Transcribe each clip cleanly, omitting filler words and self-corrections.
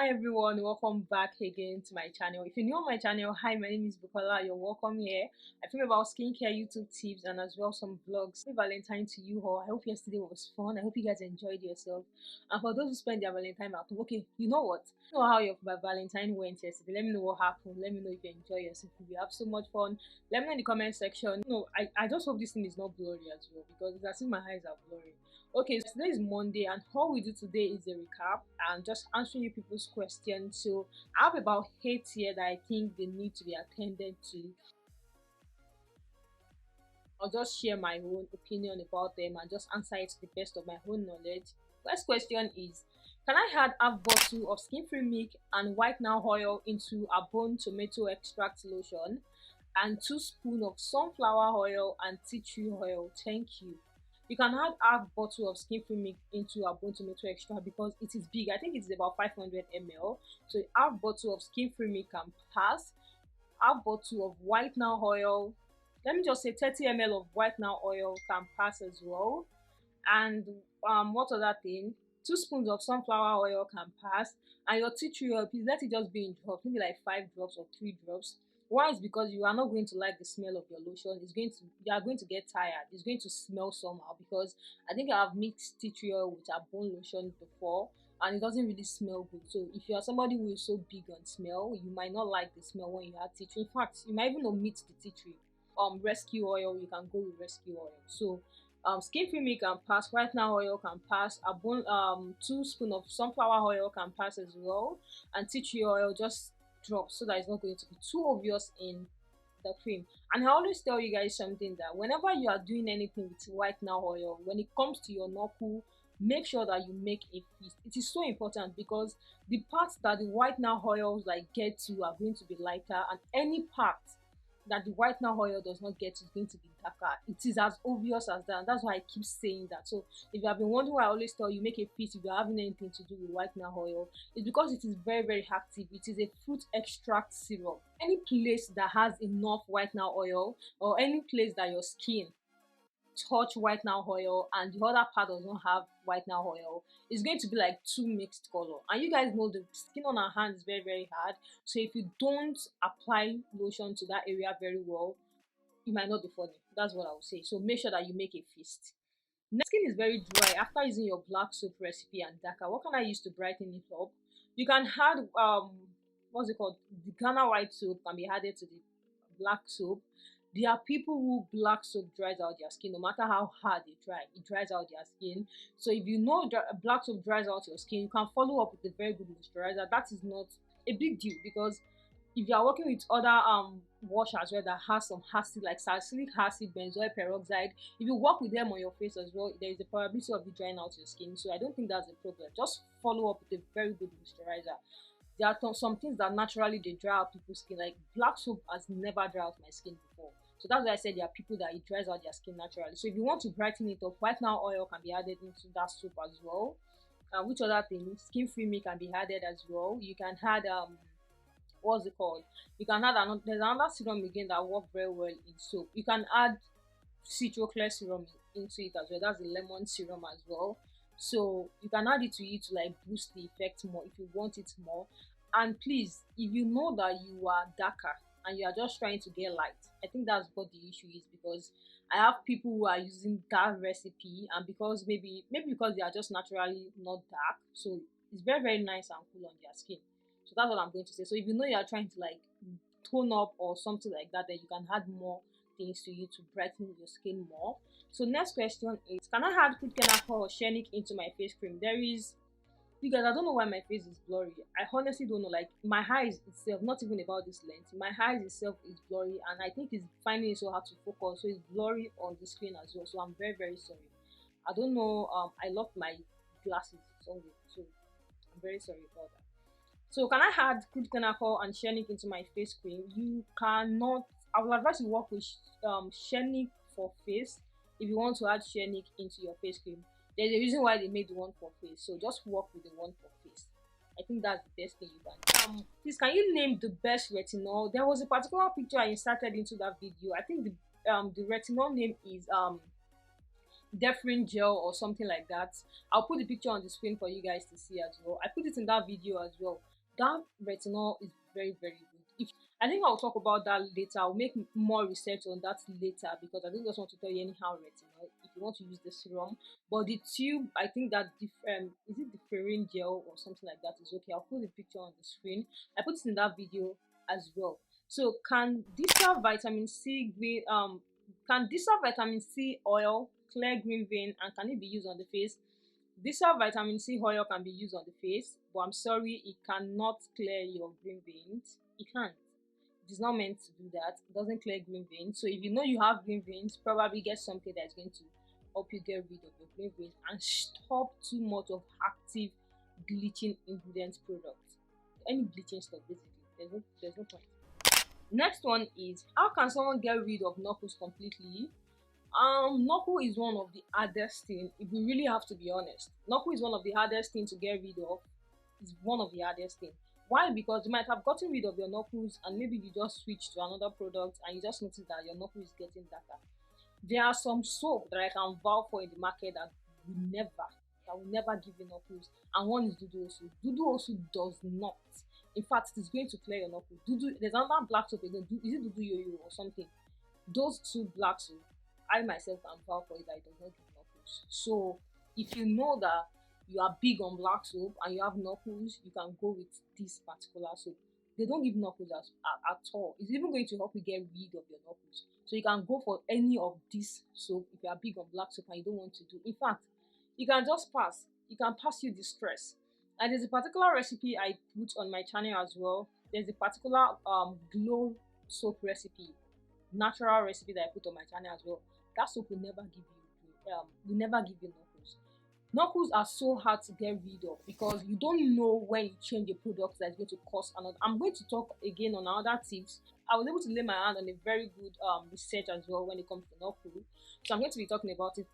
Hi everyone, welcome back again to my channel. If you're new on my channel, hi, my name is Bukola. You're welcome here. I film about skincare YouTube tips and as well some vlogs. Happy Valentine to you all. I hope yesterday was fun. I hope you guys enjoyed yourself. And for those who spend their Valentine at home, okay, you know what? You know how your Valentine went yesterday. Let me know what happened. Let me know if you enjoy yourself. If you have so much fun, let me know in the comment section. I just hope this thing is not blurry as well because it's as if my eyes are blurry. Okay, so today is Monday, and all we do today is a recap and just answering you people's questions. So I have about 8 here that I think they need to be attended to. I'll just share my own opinion about them and just answer it to the best of my own knowledge. First question is, can I add half bottle of skin-free milk and whitener oil into a bone tomato extract lotion and 2 spoons of sunflower oil and tea tree oil? Thank you. You can add half bottle of skin-free milk into a bone tomato extract because it is big. I think it's about 500 ml. So half bottle of skin-free milk can pass. Half bottle of whitener oil, let me just say 30 ml of whitener oil can pass as well. And what other thing? 2 spoons of sunflower oil can pass. And your tea tree oil, please let it just be in drops, maybe like 5 drops or 3 drops. Why? Is because you are not going to like the smell of your lotion. You are going to get tired. It's going to smell somehow because I think I have mixed tea tree oil with a bone lotion before and it doesn't really smell good. So if you are somebody who is so big on smell, you might not like the smell when you add tea tree. In fact, you might even omit the tea tree. Rescue oil, you can go with rescue oil. So skin free milk can pass, whitener oil can pass, 2 spoons of sunflower oil can pass as well, and tea tree oil just drop so that it's not going to be too obvious in the cream. And I always tell you guys something, that whenever you are doing anything with whitener oil, when it comes to your knuckle, make sure that you make a fist. It is so important because the parts that the whitener oils like get to are going to be lighter, and any part that the whitener oil does not get is going to be darker. It is as obvious as that, and that's why I keep saying that. So if you have been wondering why I always tell you make a fist if you're having anything to do with whitener oil, it's because it is very, very active. It is a fruit extract serum. Any place that has enough whitener oil, or any place that your skin touch whitener oil and the other part does not have whitener oil, it's going to be like two mixed color. And you guys know the skin on our hand is very, very hard. So if you don't apply lotion to that area very well, it might not be funny. That's what I would say. So make sure that you make a fist. Next, skin is very dry after using your black soap recipe and darker. What can I use to brighten it up? You can add what's it called? The Ghana white soap can be added to the black soap. There are people who black soap dries out their skin. No matter how hard they try, it dries out their skin. So if you know black soap dries out your skin, you can follow up with a very good moisturizer. That is not a big deal because if you are working with other wash as well that has some acid like salicylic acid, benzoyl peroxide, if you work with them on your face as well, there is a probability of it drying out your skin. So I don't think that's a problem. Just follow up with a very good moisturizer. There are some things that naturally they dry out people's skin. Like black soap has never dried out my skin before. So that's why I said there are people that it dries out their skin naturally. So if you want to brighten it up, whitener oil can be added into that soap as well. Which other things? Skin free milk can be added as well. You can add what's it called? You can add another, there's another serum again that works very well in soap. You can add citroclear serum into it as well. That's the lemon serum as well. So you can add it to it to like boost the effect more if you want it more. And please, if you know that you are darker and you are just trying to get light, I think that's what the issue is, because I have people who are using that recipe, and because maybe because they are just naturally not dark, so it's very, very nice and cool on their skin. So that's what I'm going to say. So if you know you are trying to like tone up or something like that, then you can add more things to you to brighten your skin more. So next question is, can I add crude or Horizonic into my face cream? There is, you guys, I don't know why my face is blurry. I honestly don't know. Like my eyes itself, not even about this lens, my eyes itself is blurry, and I think it's finding it so hard to focus, so it's blurry on the screen as well. So I'm very, very sorry. I don't know. I lost my glasses somewhere, so I'm very sorry about that. So can I add crude alcohol and Horizonic into my face cream? You cannot. I will advise you work with Horizonic for face if you want to add Horizonic into your face cream. There's a reason why they made the one for face, so just work with the one for face. I think that's the best thing you can do. Please, can you name the best retinol? There was a particular picture I inserted into that video. I think the retinol name is Defrin gel or something like that. I'll put the picture on the screen for you guys to see as well. I put it in that video as well. That retinol is very, very good. If I think I'll talk about that later. I'll make more research on that later because I don't just want to tell you anyhow retinol if you want to use the serum. But the tube, I think that is it different gel or something like that is okay. I'll put the picture on the screen. I put it in that video as well. So can distal vitamin C oil clear green vein and can it be used on the face? Distal vitamin C oil can be used on the face, but I'm sorry, it cannot clear your green veins. It can't. It is not meant to do that. It doesn't clear green veins. So if you know you have green veins, probably get something that's going to help you get rid of your green veins and stop too much of active bleaching ingredient products. Any bleaching stuff, basically. There's no point. Next one is, how can someone get rid of knuckles completely? Knuckle is one of the hardest thing. If we really have to be honest, knuckle is one of the hardest thing to get rid of. It's one of the hardest thing. Why? Because you might have gotten rid of your knuckles and maybe you just switch to another product and you just notice that your knuckle is getting darker. There are some soap that I can vouch for in the market that will never give you knuckles. And one is Dudu Osu. Dudu Osu does not. In fact, it is going to clear your knuckles. There's another black soap again. Is it Dudu Yo-Yo or something? Those two black soap, I myself can vouch for it that it does not give knuckles. So if you know that you are big on black soap and you have knuckles, you can go with this particular soap. They don't give knuckles at all. It's even going to help you get rid of your knuckles. So you can go for any of this soap if you are big on black soap and you don't want to do. In fact, you can just pass. You can pass you the stress. And there's a particular recipe I put on my channel as well. There's a particular glow soap recipe, natural recipe that I put on my channel as well. That soap will never give you knuckles. Knuckles are so hard to get rid of because you don't know when you change a product that's going to cause another. I'm going to talk again on other tips. I was able to lay my hand on a very good research as well when it comes to knuckle. So I'm going to be talking about it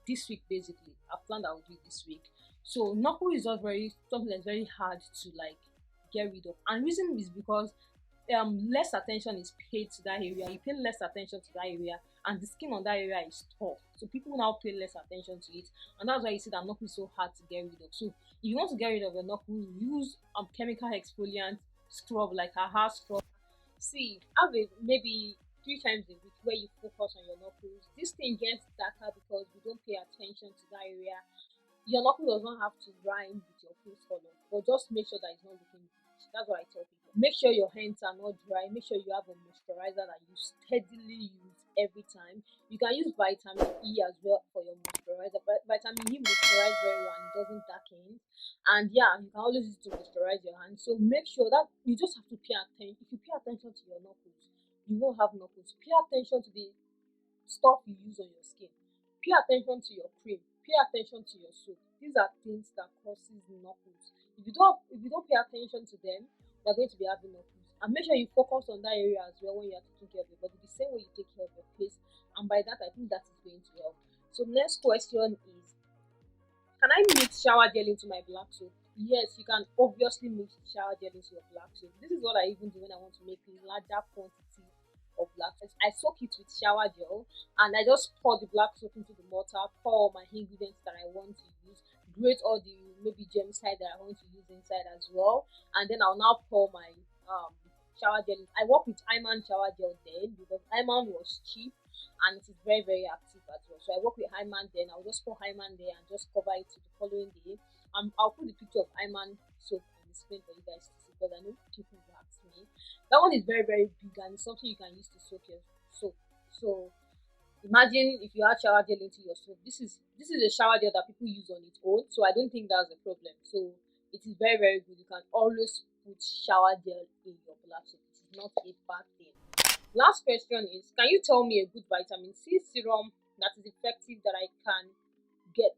this week basically. I've planned I will do it this week. So knuckle is just something that's very hard to like get rid of. And reason is because less attention is paid to that area. You pay less attention to that area and the skin on that area is tough, so people now pay less attention to it, and that's why you see that knuckle is so hard to get rid of. So if you want to get rid of your knuckles, use chemical exfoliant scrub like a hair scrub. See, have a maybe 3 times a week where you focus on your knuckles. This thing gets darker because you don't pay attention to that area. Your knuckle does not have to rhyme with your face color, but just make sure that it's not looking bleached. That's what I tell people. Make sure your hands are not dry. Make sure you have a moisturizer that you steadily use every time. You can use vitamin E as well for your moisturizer. But vitamin E moisturizes very well and it doesn't darken. And yeah, you can always use it to moisturize your hands. So make sure that you just have to pay attention. If you pay attention to your knuckles, you won't have knuckles. Pay attention to the stuff you use on your skin. Pay attention to your cream. Pay attention to your soap. These are things that causes knuckles. If you don't pay attention to them, you're going to be having knuckles. And make sure you focus on that area as well when you are taking care of your body, the same way you take care of your face. And by that, I think that is going to help. So next question is, can I mix shower gel into my black soap? Yes, you can obviously mix shower gel into your black soap. This is what I even do when I want to make a larger quantity of black soap. I soak it with shower gel and I just pour the black soap into the mortar, pour all my ingredients that I want to use, grate all the maybe germicide that I want to use inside as well, and then I'll now pour my shower gel. I work with Hyman shower gel then because Hyman was cheap and it is very, very active as well. So I work with Hyman then. I'll just pour Hyman there and just cover it to the following day. I'll put the picture of Hyman soap on the screen for you guys to see because I know people will ask me. That one is very, very big and it's something you can use to soak your soap. So imagine if you add shower gel into your soap. This is a shower gel that people use on its own, so I don't think that's a problem. So it is very, very good. You can always put shower gel in your black soap. It is not a bad thing. Last question is, can you tell me a good vitamin C serum that is effective that I can get?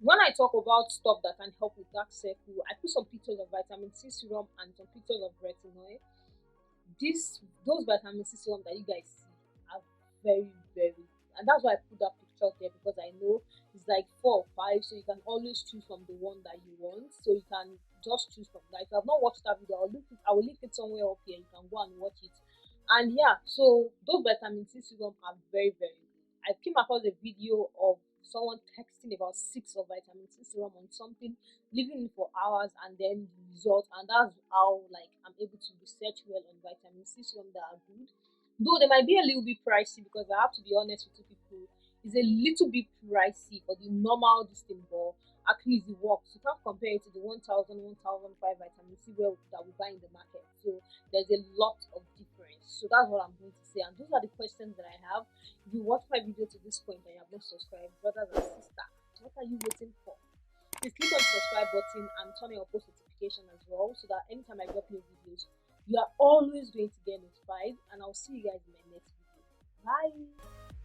When I talk about stuff that can help with dark circle, I put some pictures of vitamin C serum and some pictures of retinol. Those vitamin C serum that you guys see are very, very good. And that's why I put that picture there, because I know it's like 4 or 5, so you can always choose from the one that you want. So you can just choose from that. If you have not watched that video, I will link it somewhere up here. You can go and watch it. And yeah, so those vitamin C serum are very, very good. I came across a video of someone texting about 6 of vitamin C serum on something, leaving it for hours, and then the result. And that's how like I'm able to research well on vitamin C serum that are good. Though they might be a little bit pricey, because I have to be honest with you people, it's a little bit pricey for the normal this thing, but at least it works. You can't compare it to the 1000, 1005 vitamin C well that we buy in the market. So there's a lot of difference. So that's what I'm going to say. And those are the questions that I have. If you watch my video to this point and you have not subscribed, brothers and sisters, what are you waiting for? Please click on the subscribe button and turn on your post notification as well, so that anytime I drop new videos, you are always going to get notified. And I'll see you guys in my next video. Bye.